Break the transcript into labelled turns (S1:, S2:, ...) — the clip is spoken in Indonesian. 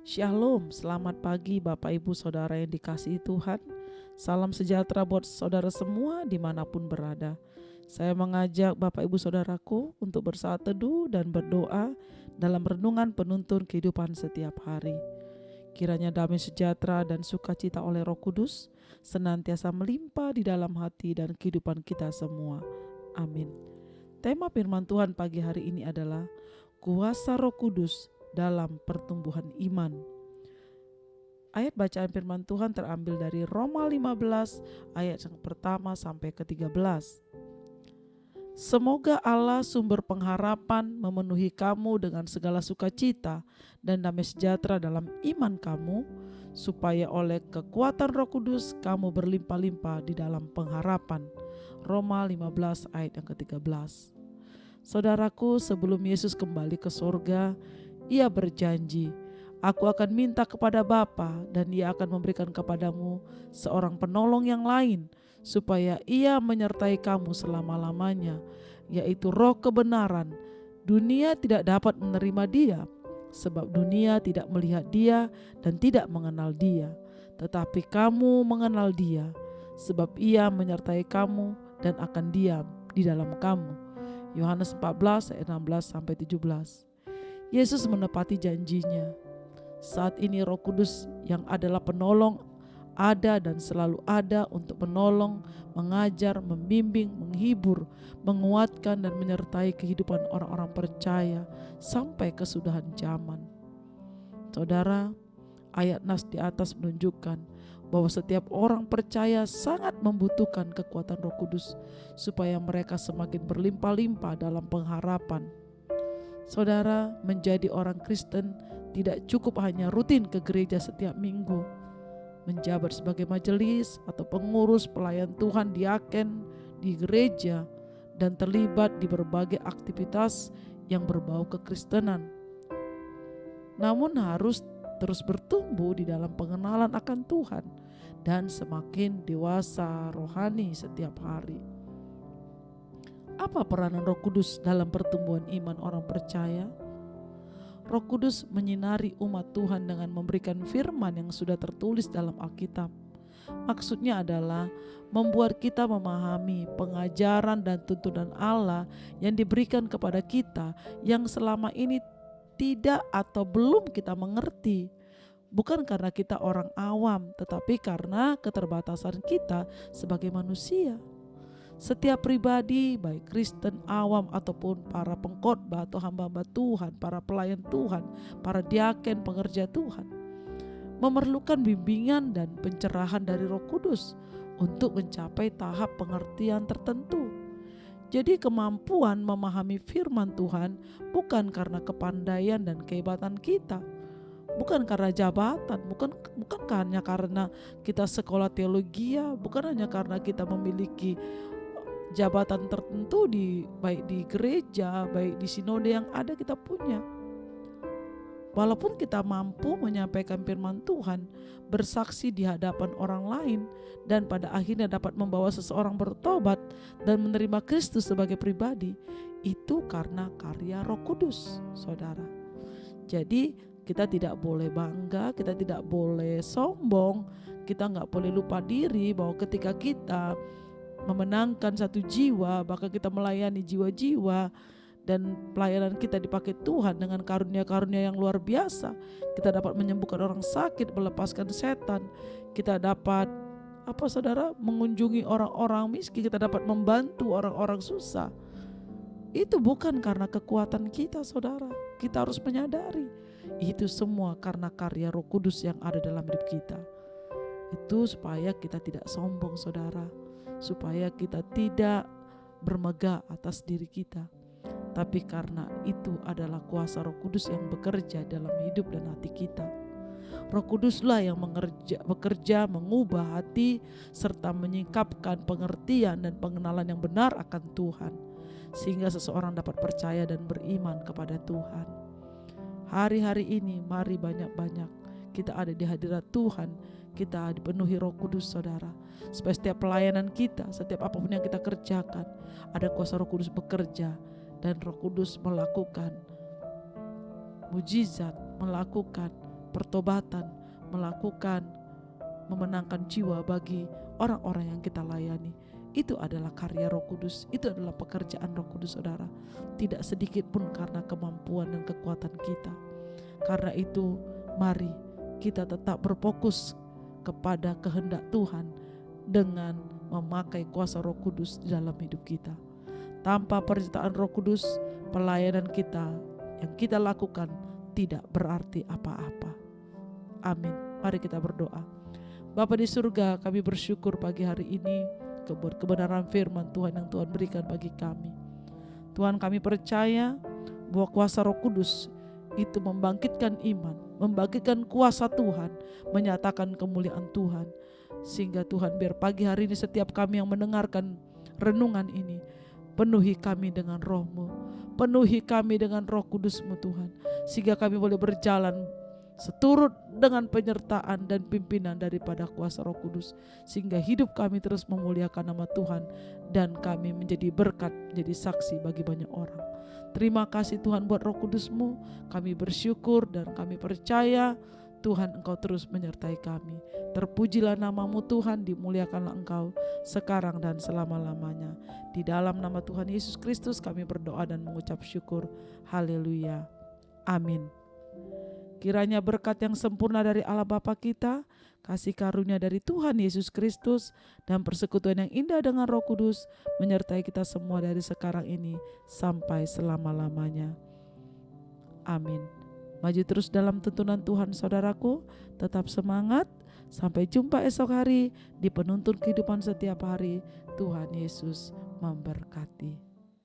S1: Shalom, selamat pagi Bapak Ibu Saudara yang dikasihi Tuhan. Salam sejahtera buat saudara semua dimanapun berada. Saya mengajak Bapak Ibu Saudaraku untuk bersaat teduh dan berdoa dalam renungan penuntun kehidupan setiap hari. Kiranya damai sejahtera dan sukacita oleh Roh Kudus senantiasa melimpah di dalam hati dan kehidupan kita semua. Amin. Tema firman Tuhan pagi hari ini adalah kuasa Roh Kudus dalam pertumbuhan iman. Ayat bacaan firman Tuhan terambil dari Roma 15 ayat yang pertama sampai ke-13. Semoga Allah sumber pengharapan memenuhi kamu dengan segala sukacita dan damai sejahtera dalam iman kamu, supaya oleh kekuatan Roh Kudus kamu berlimpah-limpah di dalam pengharapan. Roma 15 ayat yang ke-13. Saudaraku, sebelum Yesus kembali ke surga, Ia berjanji, aku akan minta kepada Bapa dan Ia akan memberikan kepadamu seorang penolong yang lain, supaya Ia menyertai kamu selama-lamanya, yaitu Roh kebenaran. Dunia tidak dapat menerima Dia, sebab dunia tidak melihat Dia dan tidak mengenal Dia. Tetapi kamu mengenal Dia, sebab Ia menyertai kamu dan akan diam di dalam kamu. Yohanes 14 ayat 16 sampai 17. Yesus menepati janjinya. Saat ini Roh Kudus yang adalah penolong ada dan selalu ada untuk menolong, mengajar, membimbing, menghibur, menguatkan dan menyertai kehidupan orang-orang percaya sampai kesudahan zaman. Saudara, ayat nas di atas menunjukkan bahwa setiap orang percaya sangat membutuhkan kekuatan Roh Kudus supaya mereka semakin berlimpah-limpah dalam pengharapan. Saudara, menjadi orang Kristen tidak cukup hanya rutin ke gereja setiap minggu, menjabat sebagai majelis atau pengurus pelayan Tuhan diaken di gereja, dan terlibat di berbagai aktivitas yang berbau kekristenan. Namun harus terus bertumbuh di dalam pengenalan akan Tuhan dan semakin dewasa rohani setiap hari. Apa peranan Roh Kudus dalam pertumbuhan iman orang percaya? Roh Kudus menyinari umat Tuhan dengan memberikan firman yang sudah tertulis dalam Alkitab. Maksudnya adalah membuat kita memahami pengajaran dan tuntunan Allah yang diberikan kepada kita yang selama ini tidak atau belum kita mengerti. Bukan karena kita orang awam, tetapi karena keterbatasan kita sebagai manusia. Setiap pribadi, baik Kristen awam ataupun para pengkhotbah atau hamba-hamba Tuhan, para pelayan Tuhan, para diaken, pengerja Tuhan, memerlukan bimbingan dan pencerahan dari Roh Kudus untuk mencapai tahap pengertian tertentu. Jadi kemampuan memahami firman Tuhan bukan karena kepandaian dan kehebatan kita, bukan karena jabatan, bukan hanya karena kita sekolah teologi, bukan hanya karena kita memiliki jabatan tertentu baik di gereja, baik di sinode yang ada kita punya. Walaupun kita mampu menyampaikan firman Tuhan, bersaksi di hadapan orang lain, dan pada akhirnya dapat membawa seseorang bertobat dan menerima Kristus sebagai pribadi, itu karena karya Roh Kudus, saudara. Jadi kita tidak boleh bangga, kita tidak boleh sombong, kita gak boleh lupa diri bahwa ketika kita memenangkan satu jiwa, bahkan kita melayani jiwa-jiwa, dan pelayanan kita dipakai Tuhan dengan karunia-karunia yang luar biasa. Kita dapat menyembuhkan orang sakit, melepaskan setan. Kita dapat saudara, mengunjungi orang-orang miskin. Kita dapat membantu orang-orang susah. Itu bukan karena kekuatan kita, saudara. Kita harus menyadari itu semua karena karya Roh Kudus yang ada dalam hidup kita. Itu supaya kita tidak sombong, saudara, supaya kita tidak bermegah atas diri kita, tapi karena itu adalah kuasa Roh Kudus yang bekerja dalam hidup dan hati kita. Roh Kuduslah yang bekerja mengubah hati serta menyingkapkan pengertian dan pengenalan yang benar akan Tuhan, sehingga seseorang dapat percaya dan beriman kepada Tuhan. Hari-hari ini mari banyak-banyak kita ada di hadirat Tuhan, kita dipenuhi Roh Kudus, saudara, supaya setiap pelayanan kita, setiap apapun yang kita kerjakan, ada kuasa Roh Kudus bekerja, dan Roh Kudus melakukan mujizat, melakukan pertobatan, melakukan memenangkan jiwa bagi orang-orang yang kita layani. Itu adalah karya Roh Kudus, itu adalah pekerjaan Roh Kudus, saudara. Tidak sedikit pun karena kemampuan dan kekuatan kita. Karena itu mari kita tetap berfokus kepada kehendak Tuhan dengan memakai kuasa Roh Kudus di dalam hidup kita. Tanpa penyertaan Roh Kudus, pelayanan kita yang kita lakukan tidak berarti apa-apa. Amin. Mari kita berdoa. Bapa di surga, kami bersyukur pagi hari ini buat kebenaran firman Tuhan yang Tuhan berikan bagi kami. Tuhan, kami percaya bahwa kuasa Roh Kudus itu membangkitkan iman, membangkitkan kuasa Tuhan, menyatakan kemuliaan Tuhan. Sehingga Tuhan, biar pagi hari ini setiap kami yang mendengarkan renungan ini, penuhi kami dengan Roh-Mu, penuhi kami dengan Roh Kudus-Mu Tuhan, sehingga kami boleh berjalan seturut dengan penyertaan dan pimpinan daripada kuasa Roh Kudus, sehingga hidup kami terus memuliakan nama Tuhan dan kami menjadi berkat, menjadi saksi bagi banyak orang. Terima kasih Tuhan buat Roh Kudus-Mu. Kami bersyukur dan kami percaya Tuhan, Engkau terus menyertai kami. Terpujilah nama-Mu Tuhan, dimuliakanlah Engkau sekarang dan selama-lamanya. Di dalam nama Tuhan Yesus Kristus kami berdoa dan mengucap syukur. Haleluya. Amin. Kiranya berkat yang sempurna dari Allah Bapa kita, kasih karunia dari Tuhan Yesus Kristus, dan persekutuan yang indah dengan Roh Kudus menyertai kita semua dari sekarang ini sampai selama-lamanya. Amin. Maju terus dalam tuntunan Tuhan saudaraku, tetap semangat. Sampai jumpa esok hari di penuntun kehidupan setiap hari. Tuhan Yesus memberkati.